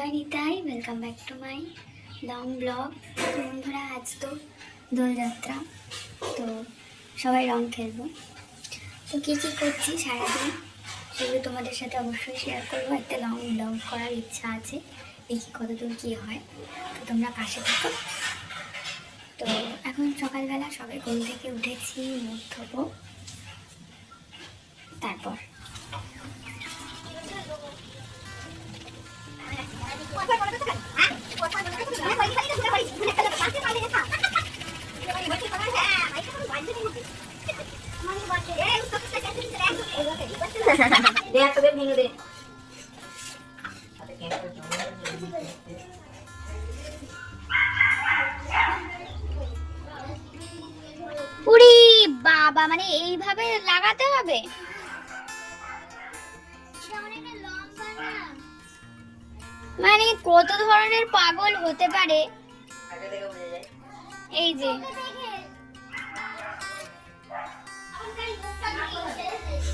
Joy Nitai, welcome back to my long blog. বন্ধুরা, আজ তো দোলযাত্রা, তো সবাই রং খেলবো। তো কী কী করছি সারাদিন সেগুলো তোমাদের সাথে অবশ্যই শেয়ার করবো। একটা লং ব্লগ করার ইচ্ছা আছে, দেখি কতদূর কী হয়, তো তোমরা পাশে থাকো। তো এখন সকালবেলা সবাই ঘুম থেকে উঠেছি, মুখ ধোবো, তারপর উড়ি বাবা, মানে এইভাবে লাগাতে হবে? মানে কত ধরনের পাগল হতে পারে। এই যে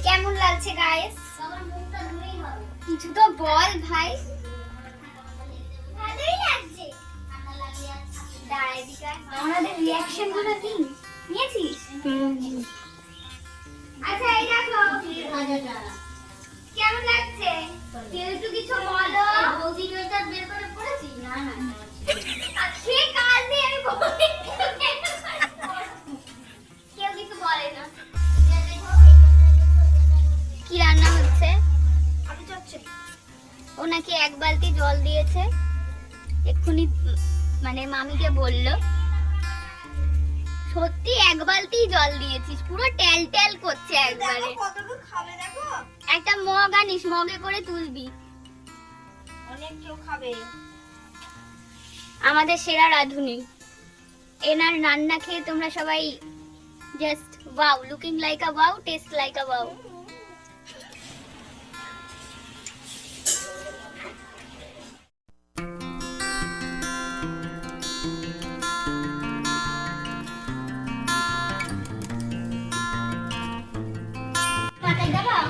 কেমন লাগছে গাইস, কিছু তো বল ভাই। ভালোই লাগছে। আমাদের রিঅ্যাকশন গুলো দিন, নিয়েছিস? আচ্ছা এই দেখো কেমন লাগছে, কেউ একটু কিছু বলো। বৌদি ওইটা বের করে পড়েছি? না না, সে কাল দিয়ে আমি বলি, কেউ কিছু বলে না। কি রান্না হচ্ছে? আমি চচ্চড়ি। ও নাকি এক বালতি জল দিয়েছে এক্ষুনি, মানে মামিকে বললো। সত্যি এক বালতি জল দিয়েছিস, পুরো টেল টেল করছে একবারে। কতটুকু খাবে দেখো, একটা মগ আনিস, মগে করে তুলবি, অনেক কেউ খাবে। আমাদের সেরা রাঁধুনি, এনার রান্না খেয়ে তোমরা সবাই জাস্ট ওয়াও, লুকিং লাইক আ ওয়াও, টেস্ট লাইক আ ওয়াও।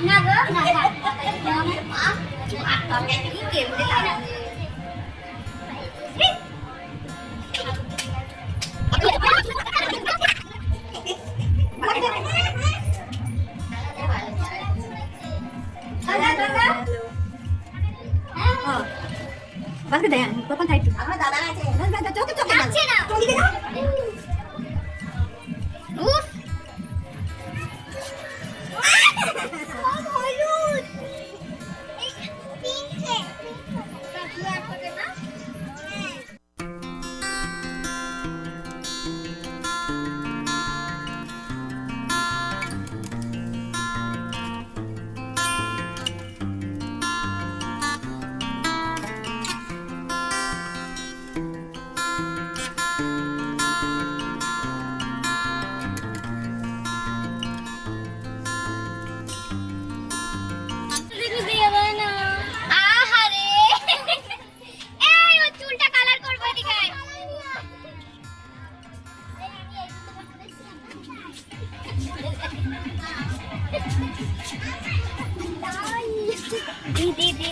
না গো, না আমার মা আটটা কি কেমনে লাগা। বাকি দেন কখন খাইছি আমার দাদা আছে না, চোখে চোখে যাচ্ছে না, চোখে দাও। উফ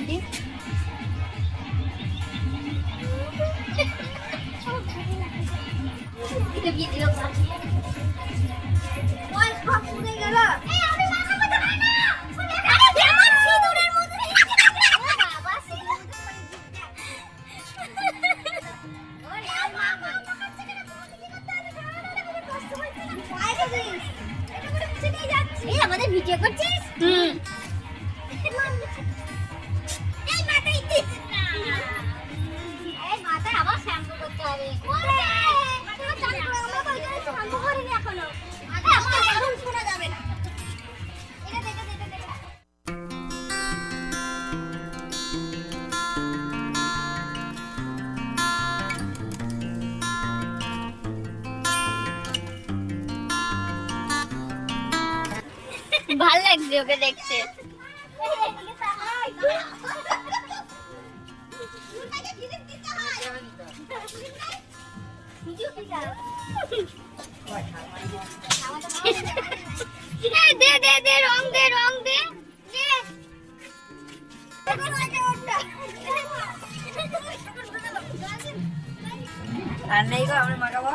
দি এটা ভিডিও বাকি ওই সব পুড়ে গেল। এই আমি মাথা কথা হয় না, আরে কেমন সিঁদুরের মধ্যে বাবা সিঁদুর ওরে আমার মা কাছে কেন পুরো করতে হবে, খাওয়া কষ্ট হচ্ছে না, বাইরে দিস এটা করে মুছে নিয়ে যাচ্ছি। এই আমাদের ভিডিও করছিস? এই মাথায় দিস না, এই মাথায় আবার শ্যাম্পু করতে হবে। ওরে মাথায় শ্যাম্পু আমরা তো শ্যাম্পু করিনি এখনো, আগে আমার এখন শোনা যাবে না। এটা দেখে দেখে দেখে ভাল লাগছে ওকে দেখতে। দে দে দে রং দে রং দে। আর নেই গো আমরা মাখাবো।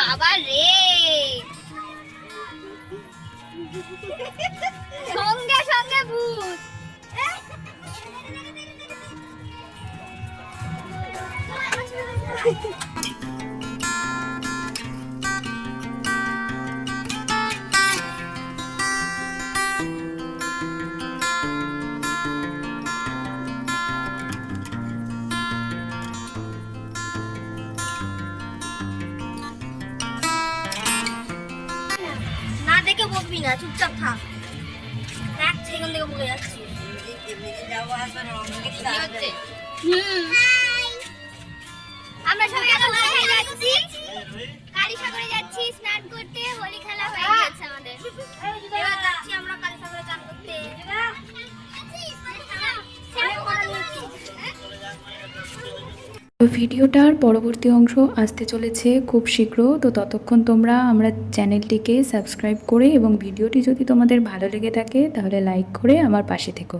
বাবা রে, সঙ্গে সঙ্গে ভূত। না দেখে বকবি না, চুপচাপ থাক। দেখ সেখান থেকে বকে যাচ্ছি। যাবো আসলে আমরা সবাই এখন কোথায় যাচ্ছি? কালীসাগরে যাচ্ছি স্নান করতে। হোলি খেলা হয়ে গেছে আমাদের, এবার যাচ্ছি আমরা কালীসাগরে স্নান করতে। তো ভিডিওটার পরবর্তী অংশ আসতে চলেছে খুব শীঘ্র। তো ততক্ষণ তোমরা আমরা চ্যানেলটিকে সাবস্ক্রাইব করে এবং ভিডিওটি যদি তোমাদের ভালো লেগে থাকে তাহলে লাইক করে আমার পাশে থেকো।